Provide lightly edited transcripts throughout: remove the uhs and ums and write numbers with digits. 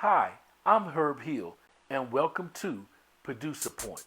Hi, I'm Herb Hill, and welcome to Producer Point.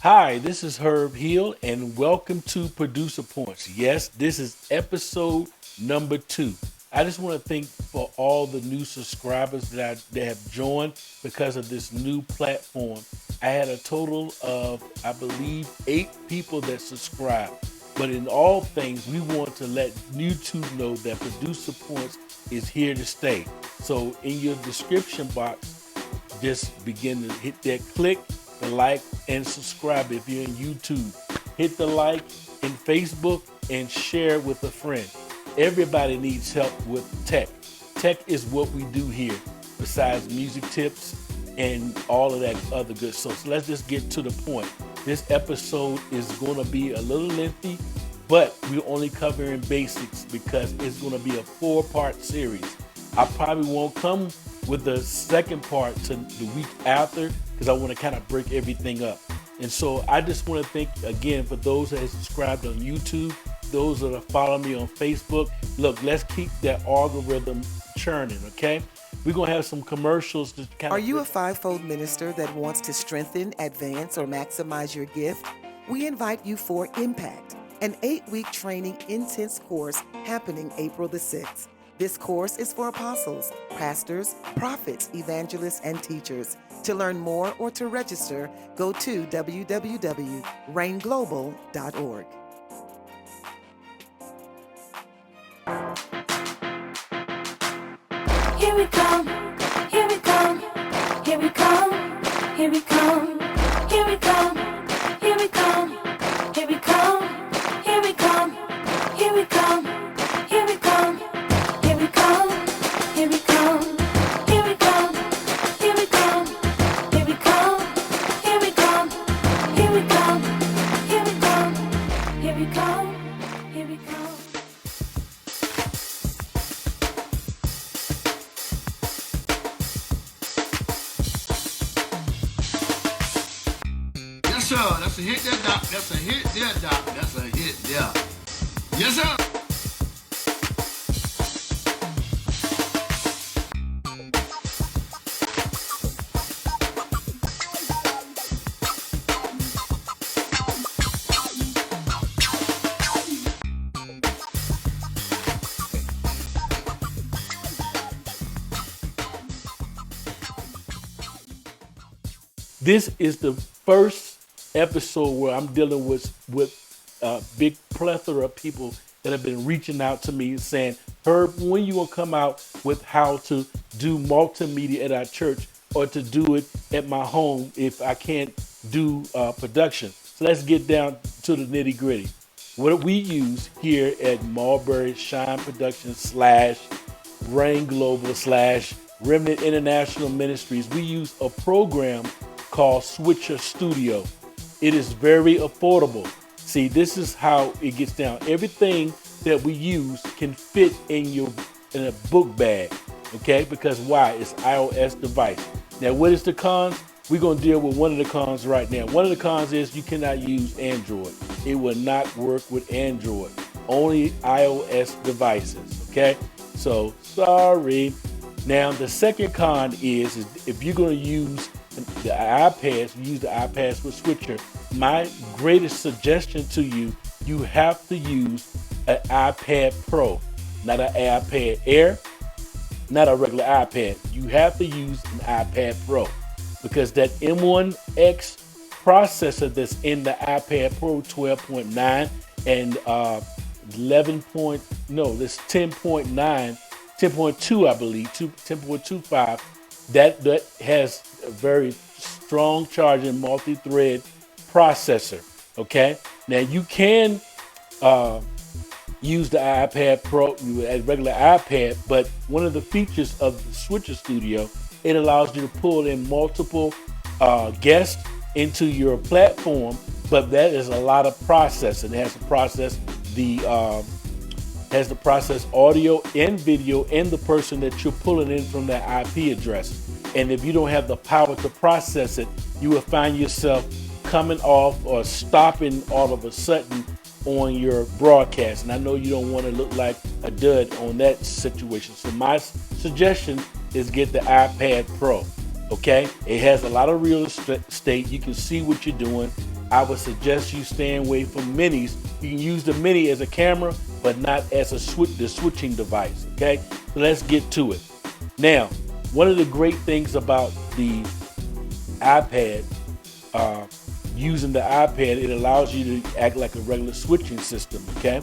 Hi, this is Herb Hill, and welcome to Producer Points. Yes, this is episode number 2. I just want to thank for all the new subscribers that have joined because of this new platform. I had a total of, I believe, 8 people that subscribed. But in all things, we want to let YouTube know that Producer Points is here to stay. So in your description box, just begin to hit that click, the like, and subscribe if you're in YouTube. Hit the like in Facebook and share it with a friend. Everybody needs help with tech. Tech is what we do here, besides music tips and all of that other good stuff. So let's just get to the point. This episode is going to be a little lengthy, but we're only covering basics because it's going to be a 4-part series. I probably won't come with the second part to the week after because I want to kind of break everything up. And so I just want to thank again for those that have subscribed on YouTube, those that are following me on Facebook. Look, let's keep that algorithm churning, okay? We're going to have some commercials to kind of... Are you a fivefold minister that wants to strengthen, advance, or maximize your gift? We invite you for Impact, an 8-week training intense course happening April the 6th. This course is for apostles, pastors, prophets, evangelists, and teachers. To learn more or to register, go to www.rainglobal.org. Here we come, here we come, here we come, here we come, here we come, here we come, here we come, here we come, here we come, here we come, here we come, here we come, here we come, here we come, here we come, here we come, here we come, here we come, here we come, here we come. Yes, sir. That's a hit there, Doc. That's a hit there, Doc. That's a hit there. Yes, sir. This is the first episode where I'm dealing with a big plethora of people that have been reaching out to me saying, Herb, when you gonna come out with how to do multimedia at our church or to do it at my home if I can't do production? So let's get down to the nitty gritty. What we use here at Marbury Shine Productions / Rain Global / Remnant International Ministries, we use a program called Switcher Studio. It is very affordable. See, this is how it gets down. Everything that we use can fit in a book bag, okay? Because why? It's iOS device. Now, what is the cons? We're gonna deal with one of the cons right now. One of the cons is you cannot use Android. It will not work with Android. Only iOS devices, okay? So, sorry. Now, the second con is if you're gonna use the iPads, use the iPads with Switcher, my greatest suggestion to you, you have to use an iPad Pro, not an iPad Air, not a regular iPad. You have to use an iPad Pro because that M1X processor that's in the iPad Pro 12.9 and 10.2, I believe, 10.25, that has a very strong charging multi-thread processor. Okay, now you can use the iPad Pro, a regular iPad, but one of the features of the Switcher Studio, it allows you to pull in multiple guests into your platform, but that is a lot of processing. It has to process audio and video and the person that you're pulling in from that IP address. And if you don't have the power to process it, you will find yourself coming off or stopping all of a sudden on your broadcast. And I know you don't want to look like a dud on that situation. So my suggestion is get the iPad Pro. Okay, it has a lot of real estate. You can see what you're doing. I would suggest you staying away from minis. You can use the mini as a camera, but not as the switching device. Okay, so let's get to it. Now, one of the great things about the iPad, using the iPad, it allows you to act like a regular switching system. Okay,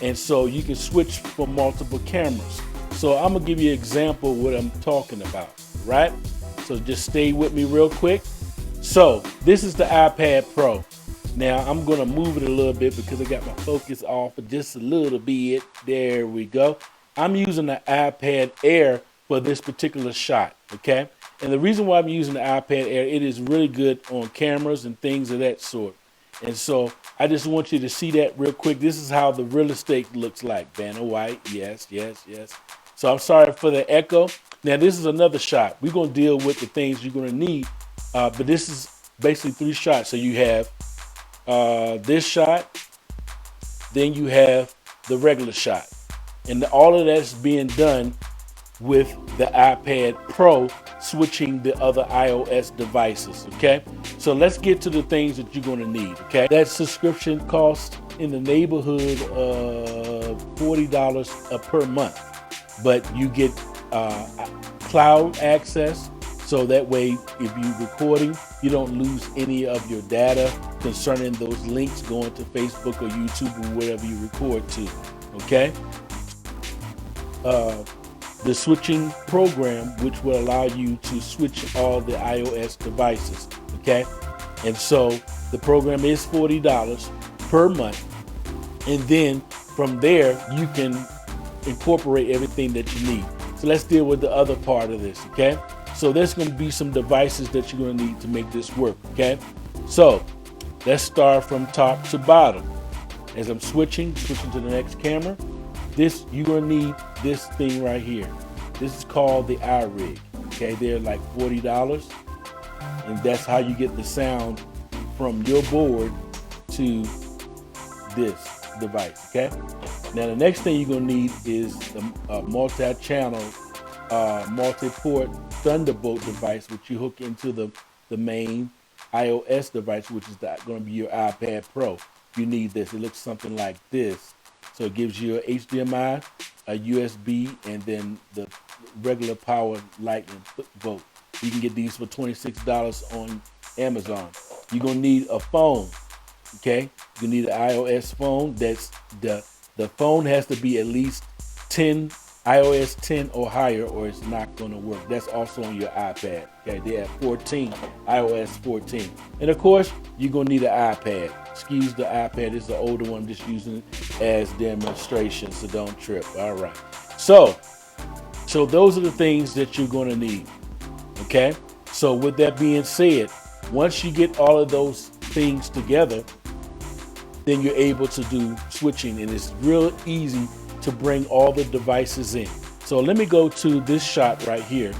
and so you can switch from multiple cameras. So I'm gonna give you an example of what I'm talking about, right? So just stay with me real quick. So this is the iPad Pro. Now I'm gonna move it a little bit because I got my focus off for just a little bit. There we go. I'm using the iPad Air for this particular shot, okay? And the reason why I'm using the iPad Air, it is really good on cameras and things of that sort. And so I just want you to see that real quick. This is how the real estate looks like. Vanna White, yes, yes, yes. So I'm sorry for the echo. Now this is another shot. We're gonna deal with the things you're gonna need, but this is basically 3 shots. So you have this shot, then you have the regular shot. And all of that's being done with the iPad Pro switching the other iOS devices, okay? So let's get to the things that you're gonna need, okay? That subscription costs in the neighborhood of $40 per month, but you get cloud access, so that way if you're recording, you don't lose any of your data concerning those links going to Facebook or YouTube or wherever you record to, okay? The switching program, which will allow you to switch all the iOS devices, okay? And so the program is $40 per month. And then from there, you can incorporate everything that you need. So let's deal with the other part of this, okay? So there's gonna be some devices that you're gonna need to make this work, okay? So let's start from top to bottom. As I'm switching to the next camera, you're gonna need this thing right here. This is called the iRig, okay? They're like $40, and that's how you get the sound from your board to this device, okay? Now the next thing you're gonna need is the multi-channel, multi-port Thunderbolt device, which you hook into the main iOS device, which is gonna be your iPad Pro. You need this. It looks something like this. So it gives you a HDMI, a USB, and then the regular power lightning bolt. You can get these for $26 on Amazon. You're gonna need a phone, okay? You need an iOS phone. That's the phone has to be at least iOS 10 or higher, or it's not gonna work. That's also on your iPad, okay? They have 14, iOS 14. And of course, you're gonna need an iPad. Excuse the iPad, it's the older one, just using it as demonstration, so don't trip, all right. So those are the things that you're gonna need, okay? So with that being said, once you get all of those things together, then you're able to do switching, and it's real easy to bring all the devices in. So let me go to this shot right here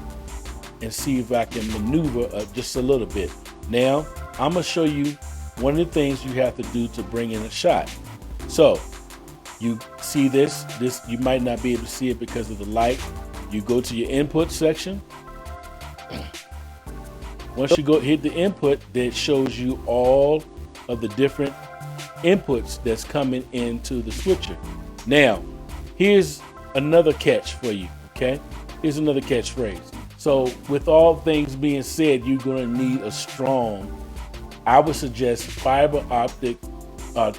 and see if I can maneuver just a little bit. Now, I'm gonna show you one of the things you have to do to bring in a shot. So you see this, you might not be able to see it because of the light. You go to your input section. Once you hit the input, that shows you all of the different inputs that's coming into the switcher. Now, here's another catch for you, okay? Here's another catchphrase. So with all things being said, you're gonna need a strong, I would suggest fiber optic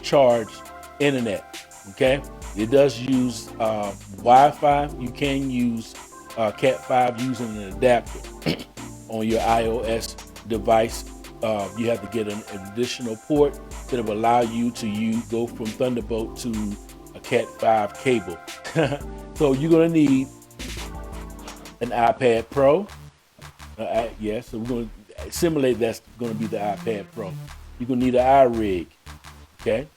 charged internet, okay? It does use Wi-Fi. You can use Cat 5 using an adapter on your iOS device. You have to get an additional port that will allow you to go from Thunderbolt to a Cat 5 cable. So you're gonna need an iPad Pro. Yes, so we're going to simulate that's going to be the iPad Pro. You're going to need an iRig, okay?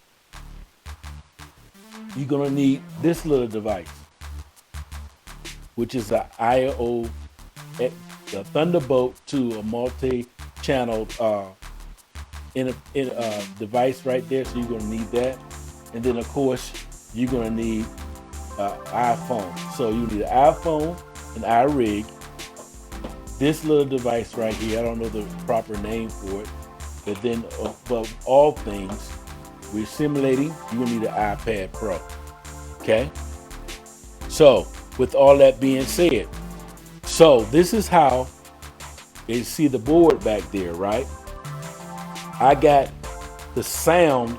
You're going to need this little device, which is a IO, a Thunderbolt to a multi-channel device right there. So you're going to need that, and then of course you're going to need iPhone. So you need an iPhone, an iRig. This little device right here, I don't know the proper name for it, but then above all things, we're simulating, you're gonna need an iPad Pro, okay? So, with all that being said, so this is how, you see the board back there, right? I got the sound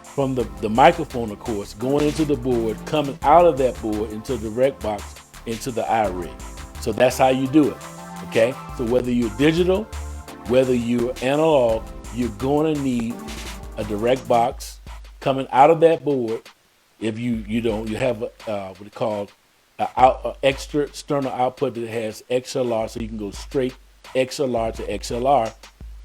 from the microphone, of course, going into the board, coming out of that board into the DirectBox, into the iRig. So that's how you do it. Okay, so whether you're digital, whether you're analog, you're going to need a DirectBox coming out of that board. If you have what we call extra external output that has XLR, so you can go straight XLR to XLR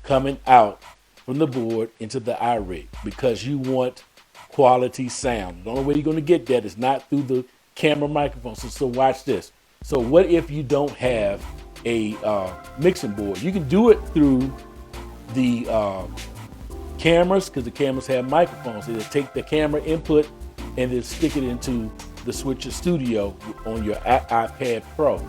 coming out from the board into the iRig, because you want quality sound. The only way you're going to get that is not through the camera microphone. So watch this. So what if you don't have a mixing board? You can do it through the cameras, because the cameras have microphones. They'll take the camera input and then stick it into the Switcher Studio on your iPad Pro.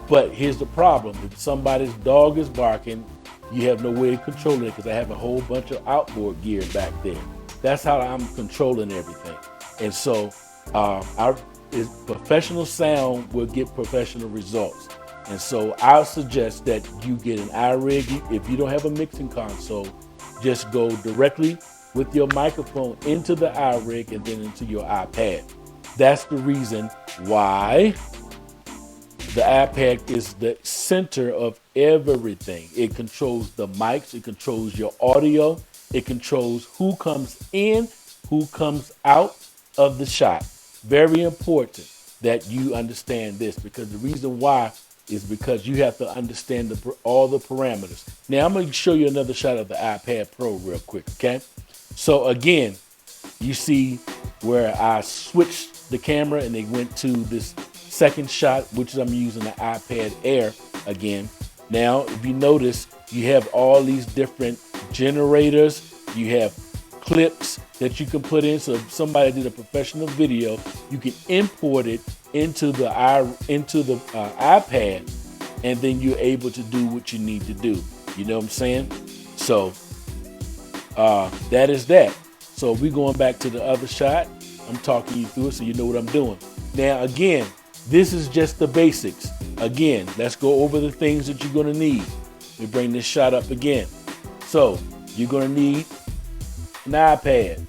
But here's the problem: if somebody's dog is barking, you have no way of controlling it, because I have a whole bunch of outboard gear back there. That's how I'm controlling everything. And so professional sound will get professional results. And so I suggest that you get an iRig. If you don't have a mixing console, just go directly with your microphone into the iRig and then into your iPad. That's the reason why the iPad is the center of everything. It controls the mics, it controls your audio, it controls who comes in, who comes out of the shot. Very important that you understand this, because the reason why is because you have to understand all the parameters. Now I'm going to show you another shot of the iPad Pro real quick, okay? So again, you see where I switched the camera and they went to this second shot, which is I'm using the iPad Air again. Now, if you notice, you have all these different generators. You have clips that you can put in. So if somebody did a professional video, you can import it into the iPad, and then you're able to do what you need to do. You know what I'm saying? So that is that. So we're going back to the other shot. I'm talking you through it so you know what I'm doing. Now again, this is just the basics. Again, let's go over the things that you're going to need. Let me bring this shot up again. So you're going to need an iPad.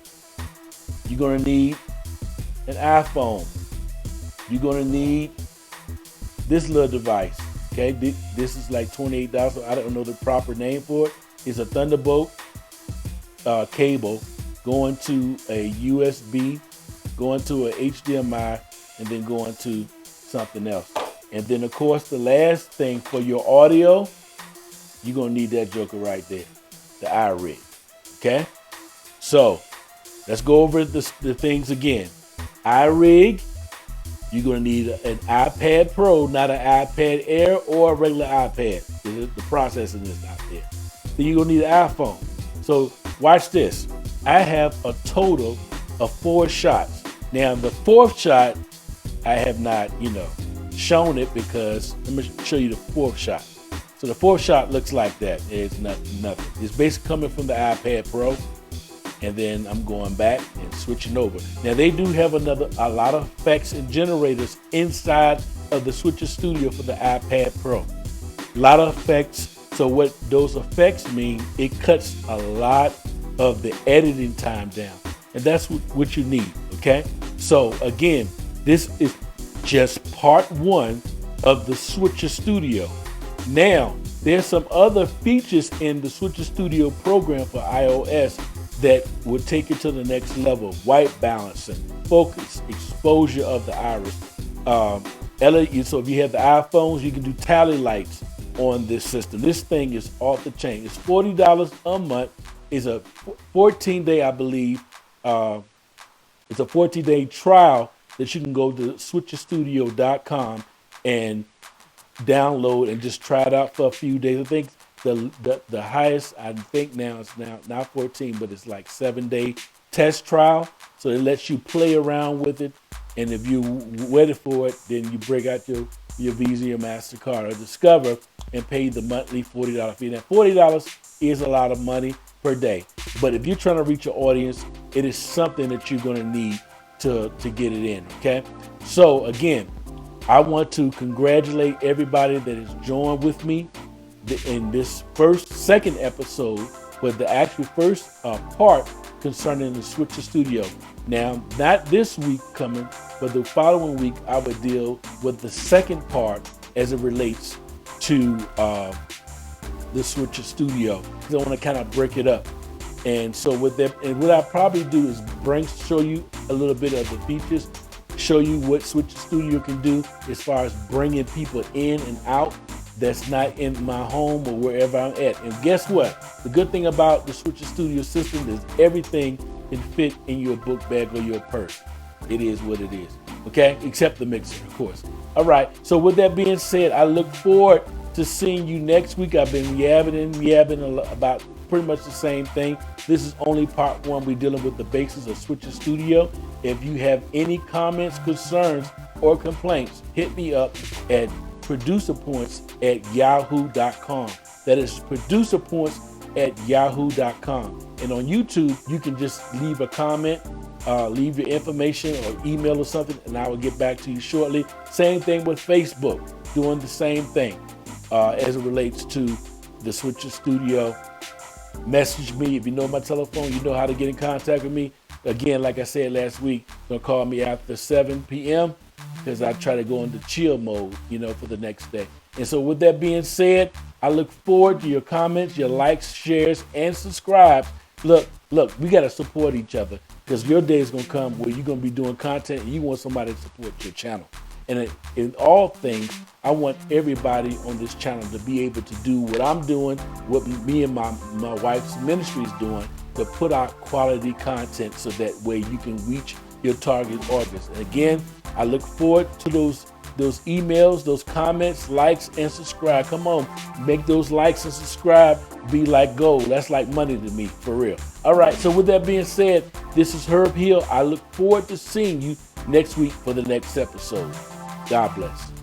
You're going to need an iPhone. You're going to need this little device. Okay, this is like $28. I don't know the proper name for it. It's a Thunderbolt cable going to a USB, going to a HDMI, and then going to something else. And then of course the last thing for your audio, you're gonna need that joker right there, the iRig. Okay, so let's go over the things again. iRig, you're gonna need an iPad Pro, not an iPad Air or a regular iPad. The processing is not there. Then you're gonna need an iPhone. So watch this. I have a total of 4 shots. Now the 4th shot, I have not, shown it, because let me show you the 4th shot. So the 4th shot looks like that. It's nothing. It's basically coming from the iPad Pro, and then I'm going back and switching over. Now they do have a lot of effects and generators inside of the Switcher Studio for the iPad Pro. A lot of effects. So what those effects mean, it cuts a lot of the editing time down, and that's what you need. Okay. So again, this is just part 1 of the Switcher Studio. Now, there's some other features in the Switcher Studio program for iOS that will take it to the next level. White balancing, focus, exposure of the iris. LED, so if you have the iPhones, you can do tally lights on this system. This thing is off the chain. It's $40 a month. It's a 14-day, I believe. It's a 14-day trial that you can go to switcherstudio.com and download and just try it out for a few days. I think the highest, I think now it's now not 14, but it's like 7-day test trial. So it lets you play around with it. And if you're ready for it, then you break out your Visa or MasterCard or Discover and pay the monthly $40 fee. Now, $40 is a lot of money per day. But if you're trying to reach your audience, it is something that you're going to need to get it in, okay? So again, I want to congratulate everybody that has joined with me in this second episode, but the actual first part concerning the Switcher Studio. Now, not this week coming, but the following week, I would deal with the second part as it relates to the Switcher Studio. I want to kind of break it up. And so with that, and what I probably do is show you a little bit of the features, show you what Switcher Studio can do as far as bringing people in and out that's not in my home or wherever I'm at. And guess what? The good thing about the Switcher Studio system is everything can fit in your book bag or your purse. It is what it is, okay? Except the mixer, of course. All right, so with that being said, I look forward to seeing you next week. I've been yabbing about pretty much the same thing. This is only part one. We're dealing with the basics of Switcher Studio. If you have any comments, concerns, or complaints, hit me up at producerpoints@yahoo.com. That is producerpoints@yahoo.com. And on YouTube, you can just leave a comment, leave your information or email or something, and I will get back to you shortly. Same thing with Facebook, doing the same thing as it relates to the Switcher Studio. Message me. If you know my telephone, you know how to get in contact with me. Again, like I said last week, don't call me after 7 p.m. because I try to go into chill mode, for the next day. And so with that being said, I look forward to your comments, your likes, shares, and subscribe. Look, we got to support each other because your day is going to come where you're going to be doing content and you want somebody to support your channel. And in all things, I want everybody on this channel to be able to do what I'm doing, what me and my wife's ministry is doing, to put out quality content so that way you can reach your target audience. And again, I look forward to those emails, those comments, likes, and subscribe. Come on, make those likes and subscribe be like gold. That's like money to me, for real. All right, so with that being said, this is Herb Hill. I look forward to seeing you next week for the next episode. God bless.